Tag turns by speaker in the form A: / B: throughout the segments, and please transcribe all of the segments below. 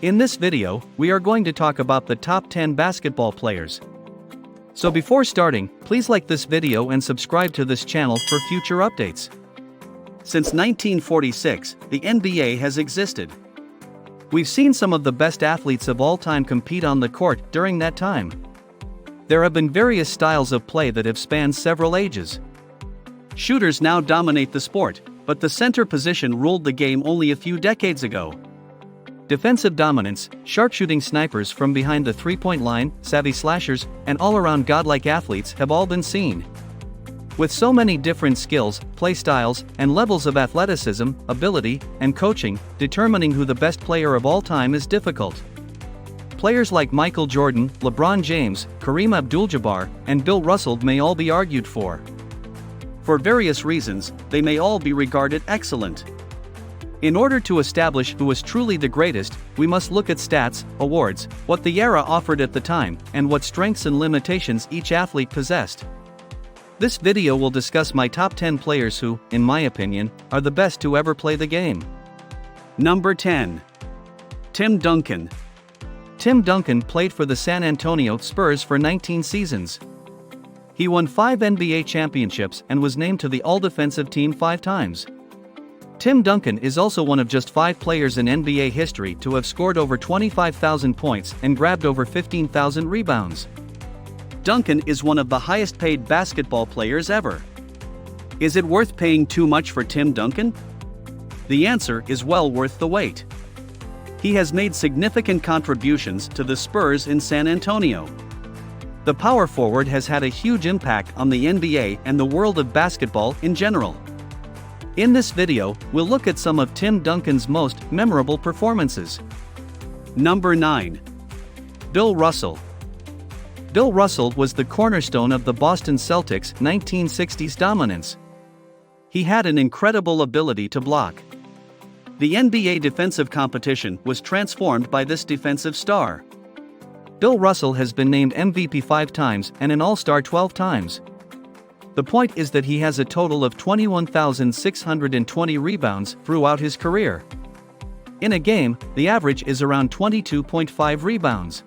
A: In this video, we are going to talk about the top 10 basketball players. So before starting, please like this video and subscribe to this channel for future updates. Since 1946, the NBA has existed. We've seen some of the best athletes of all time compete on the court during that time. There have been various styles of play that have spanned several ages. Shooters now dominate the sport, but the center position ruled the game only a few decades ago. Defensive dominance, sharpshooting snipers from behind the three-point line, savvy slashers, and all-around godlike athletes have all been seen. With so many different skills, play styles, and levels of athleticism, ability, and coaching, determining who the best player of all time is difficult. Players like Michael Jordan, LeBron James, Kareem Abdul-Jabbar, and Bill Russell may all be argued for. For various reasons, they may all be regarded excellent. In order to establish who was truly the greatest, we must look at stats, awards, what the era offered at the time, and what strengths and limitations each athlete possessed. This video will discuss my top 10 players who, in my opinion, are the best to ever play the game. Number 10. Tim Duncan. Tim Duncan played for the San Antonio Spurs for 19 seasons. He won 5 NBA championships and was named to the All-Defensive Team 5 times. Tim Duncan is also one of just 5 players in NBA history to have scored over 25,000 points and grabbed over 15,000 rebounds. Duncan is one of the highest-paid basketball players ever. Is it worth paying too much for Tim Duncan? The answer is well worth the wait. He has made significant contributions to the Spurs in San Antonio. The power forward has had a huge impact on the NBA and the world of basketball in general. In this video, we'll look at some of Tim Duncan's most memorable performances. Number 9. Bill Russell. Bill Russell was the cornerstone of the Boston Celtics' 1960s dominance. He had an incredible ability to block. The NBA defensive competition was transformed by this defensive star. Bill Russell has been named MVP 5 times and an All-Star 12 times. The point is that he has a total of 21,620 rebounds throughout his career. In a game, the average is around 22.5 rebounds.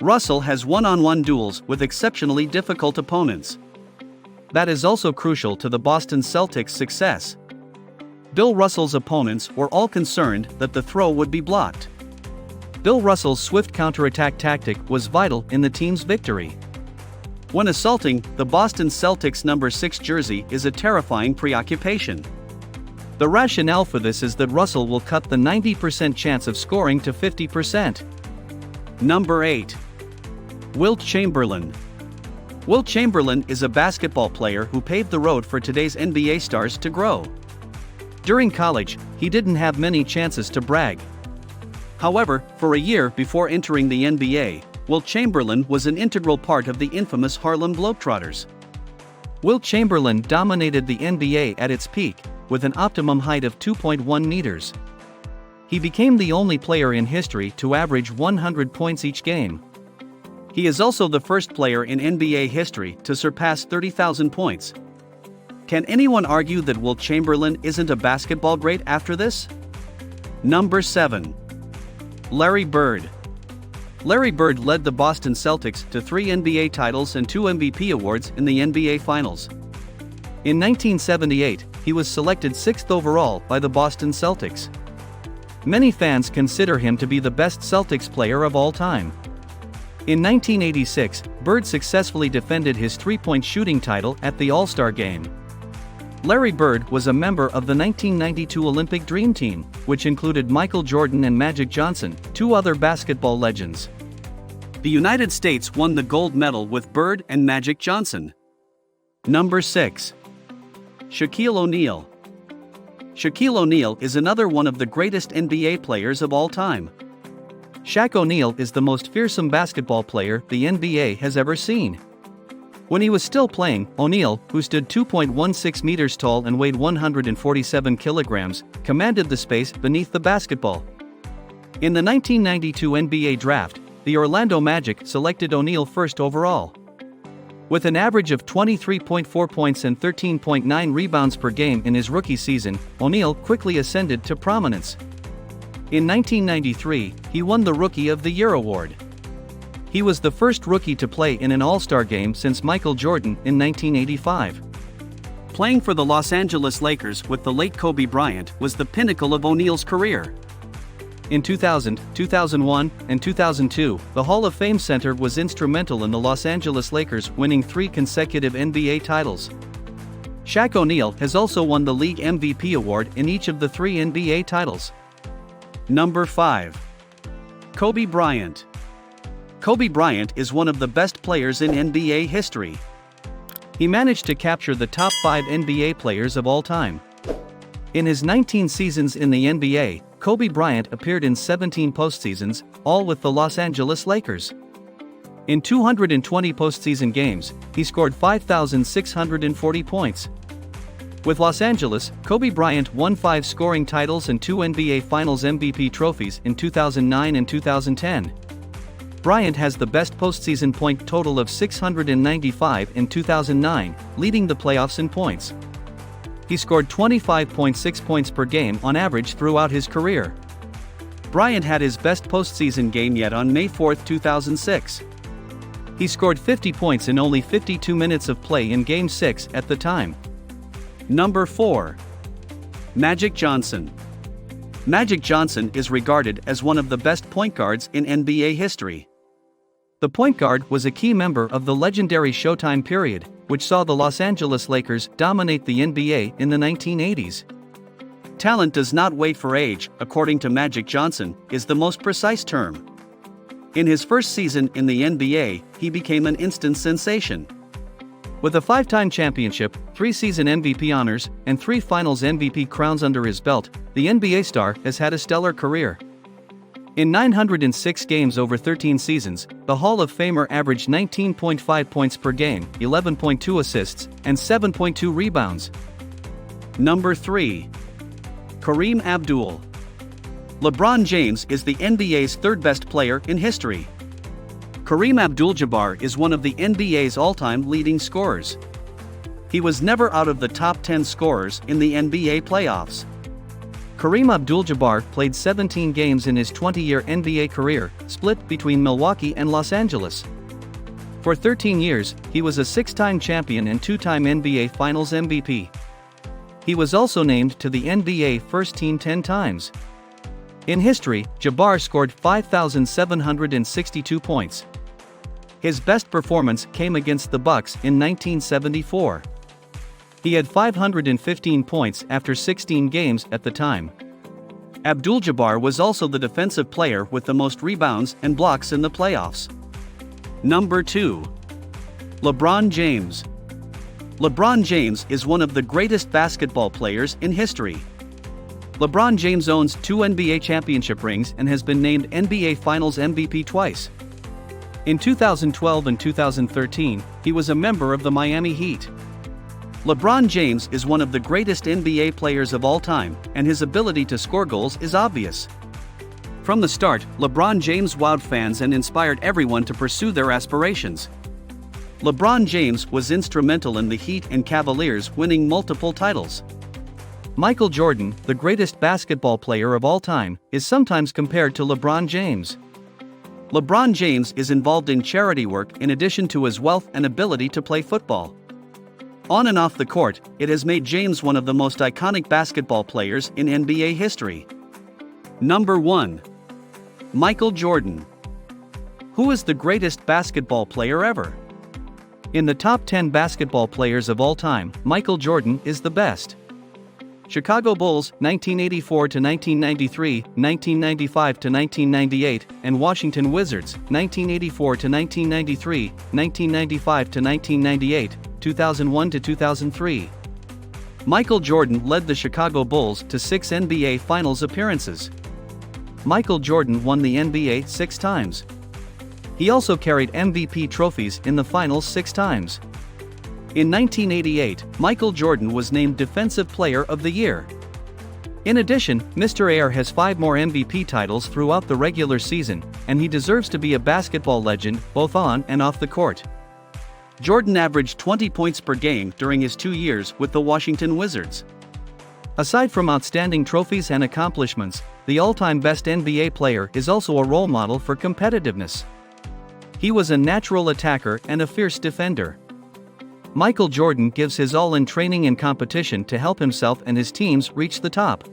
A: Russell has one-on-one duels with exceptionally difficult opponents. That is also crucial to the Boston Celtics' success. Bill Russell's opponents were all concerned that the throw would be blocked. Bill Russell's swift counterattack tactic was vital in the team's victory. When assaulting, the Boston Celtics' number 6 jersey is a terrifying preoccupation. The rationale for this is that Russell will cut the 90% chance of scoring to 50%. Number 8. Wilt Chamberlain. Wilt Chamberlain is a basketball player who paved the road for today's NBA stars to grow. During college, he didn't have many chances to brag. However, for a year before entering the NBA, Wilt Chamberlain was an integral part of the infamous Harlem Globetrotters. Wilt Chamberlain dominated the NBA at its peak, with an optimum height of 2.1 meters. He became the only player in history to average 100 points each game. He is also the first player in NBA history to surpass 30,000 points. Can anyone argue that Wilt Chamberlain isn't a basketball great after this? Number 7. Larry Bird. Larry Bird led the Boston Celtics to 3 NBA titles and 2 MVP awards in the NBA Finals. In 1978, he was selected 6th overall by the Boston Celtics. Many fans consider him to be the best Celtics player of all time. In 1986, Bird successfully defended his three-point shooting title at the All-Star Game. Larry Bird was a member of the 1992 Olympic Dream Team, which included Michael Jordan and Magic Johnson, 2 other basketball legends. The United States won the gold medal with Bird and Magic Johnson. Number 6. Shaquille O'Neal. Shaquille O'Neal is another one of the greatest NBA players of all time. Shaq O'Neal is the most fearsome basketball player the NBA has ever seen. When he was still playing, O'Neal, who stood 2.16 meters tall and weighed 147 kilograms, commanded the space beneath the basketball. In the 1992 NBA Draft, the Orlando Magic selected O'Neal 1st overall. With an average of 23.4 points and 13.9 rebounds per game in his rookie season, O'Neal quickly ascended to prominence. In 1993, he won the Rookie of the Year award. He was the first rookie to play in an All-Star game since Michael Jordan in 1985. Playing for the Los Angeles Lakers with the late Kobe Bryant was the pinnacle of O'Neal's career. In 2000, 2001, and 2002, the Hall of Fame Center was instrumental in the Los Angeles Lakers winning 3 consecutive NBA titles. Shaq O'Neal has also won the League MVP award in each of the 3 NBA titles. Number 5. Kobe Bryant. Kobe Bryant is one of the best players in NBA history. He managed to capture the top 5 NBA players of all time. In his 19 seasons in the NBA, Kobe Bryant appeared in 17 postseasons, all with the Los Angeles Lakers. In 220 postseason games, he scored 5,640 points. With Los Angeles, Kobe Bryant won 5 scoring titles and 2 NBA Finals MVP trophies in 2009 and 2010. Bryant has the best postseason point total of 695 in 2009, leading the playoffs in points. He scored 25.6 points per game on average throughout his career. Bryant had his best postseason game yet on May 4, 2006. He scored 50 points in only 52 minutes of play in Game 6 at the time. Number 4. Magic Johnson. Magic Johnson is regarded as one of the best point guards in NBA history. The point guard was a key member of the legendary Showtime period, which saw the Los Angeles Lakers dominate the NBA in the 1980s. Talent does not wait for age, according to Magic Johnson, is the most precise term. In his first season in the NBA, he became an instant sensation. With a 5-time championship, 3 season MVP honors, and 3 Finals MVP crowns under his belt, the NBA star has had a stellar career. In 906 games over 13 seasons, the Hall of Famer averaged 19.5 points per game, 11.2 assists, and 7.2 rebounds. Number 3. Kareem Abdul. LeBron James is the NBA's 3rd best player in history. Kareem Abdul-Jabbar is one of the NBA's all-time leading scorers. He was never out of the top 10 scorers in the NBA playoffs. Kareem Abdul-Jabbar played 17 games in his 20-year NBA career, split between Milwaukee and Los Angeles. For 13 years, he was a 6-time champion and 2-time NBA Finals MVP. He was also named to the NBA First Team 10 times. In history, Jabbar scored 5,762 points. His best performance came against the Bucks in 1974. He had 515 points after 16 games at the time. Abdul-Jabbar was also the defensive player with the most rebounds and blocks in the playoffs. Number 2. LeBron James. LeBron James is one of the greatest basketball players in history. LeBron James owns 2 NBA championship rings and has been named NBA Finals MVP twice. In 2012 and 2013, he was a member of the Miami Heat. LeBron James is one of the greatest NBA players of all time, and his ability to score goals is obvious. From the start, LeBron James wowed fans and inspired everyone to pursue their aspirations. LeBron James was instrumental in the Heat and Cavaliers winning multiple titles. Michael Jordan, the greatest basketball player of all time, is sometimes compared to LeBron James. LeBron James is involved in charity work in addition to his wealth and ability to play football. On and off the court, it has made James one of the most iconic basketball players in NBA history. Number 1. Michael Jordan. Who is the greatest basketball player ever? In the top 10 basketball players of all time, Michael Jordan is the best. Chicago Bulls 1984 to 1993, 1995 to 1998, and Washington Wizards 1984 to 1993, 1995 to 1998, 2001 to 2003. Michael Jordan led the Chicago Bulls to 6 NBA Finals appearances. Michael Jordan won the NBA 6 times. He also carried MVP trophies in the Finals 6 times. In 1988, Michael Jordan was named Defensive Player of the Year. In addition, Mr. Air has 5 more MVP titles throughout the regular season, and he deserves to be a basketball legend both on and off the court. Jordan averaged 20 points per game during his 2 years with the Washington Wizards. Aside from outstanding trophies and accomplishments, the all-time best NBA player is also a role model for competitiveness. He was a natural attacker and a fierce defender. Michael Jordan gives his all in training and competition to help himself and his teams reach the top.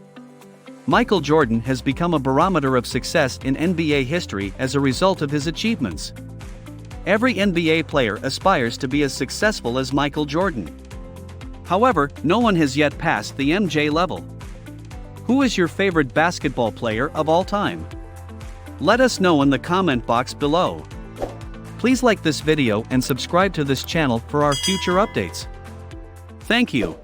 A: Michael Jordan has become a barometer of success in NBA history as a result of his achievements. Every NBA player aspires to be as successful as Michael Jordan. However, no one has yet passed the MJ level. Who is your favorite basketball player of all time? Let us know in the comment box below. Please like this video and subscribe to this channel for our future updates. Thank you.